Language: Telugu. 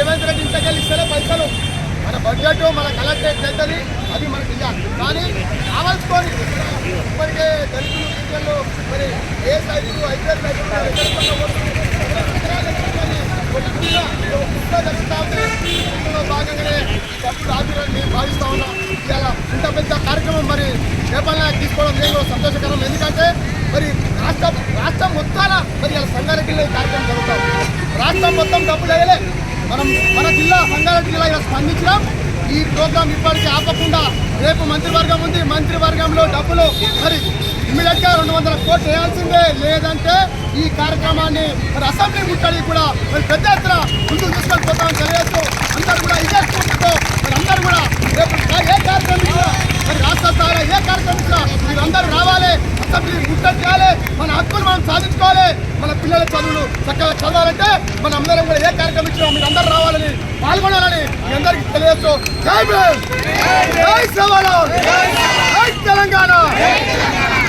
రేవంత్ రెడ్డి ఇంతకెళ్ళి ఇస్తేనే పైసలు మన బడ్జెట్ మన కలెక్టరేట్ వెళ్తుంది, అది మనకి ఇవ్వాలి. కానీ కావాల్సుకొని ఇప్పటికే దళితులు గిరిజనులు మరి ఏ సైజు ఐపీఎల్ భాగంగానే తప్పుడు ఆచరణని భావిస్తా ఉన్నాం. ఇలా ఇంత పెద్ద కార్యక్రమం మరి నేపాల్లో తీసుకోవడం నేను సంతోషకరం. ఎందుకంటే మరి రాష్ట్రం మొత్తాన మరి ఇలా సంగారెడ్డిలో ఈ కార్యక్రమం జరుగుతాం. రాష్ట్రం మొత్తం డబ్బులు వేయలే, మన జిల్లా సంగారెడ్డి జిల్లా ఇలా స్పందించడం. ఈ ప్రోగ్రాం ఇప్పటికీ ఆపకుండా రేపు మంత్రివర్గం ఉంది, మంత్రివర్గంలో డబ్బులు మరి ఇమ్మీడియట్ గా 200 కోట్లు వేయాల్సిందే. లేదంటే ఈ కార్యక్రమాన్ని మరి అసెంబ్లీ ముట్టడి కూడా మరి పెద్ద ఎత్తున ముందుకు తీసుకొని పోతామని తెలియజేస్తూ అందరూ కూడా ఇదే స్ఫూర్తితో మరి అందరూ కూడా రేపు ఏ కార్యక్రమం ఇచ్చినా మరి రాష్ట్ర స్థాయిలో ఏ కార్యక్రమం ఇచ్చినా మీరందరూ రావాలి, అసెంబ్లీ ముట్టడి చేయాలి, మన హక్కులు మనం సాధించుకోవాలి. మన పిల్లల చదువులు చక్కగా చదవాలంటే మన అందరం కూడా ఏ కార్యక్రమం ఇచ్చినా మీరు అందరూ రావాలని పాల్గొనాలని మీ అందరికీ తెలియజేస్తూ జై భీమ్, జై శ్రీరామ్, జై తెలంగాణ.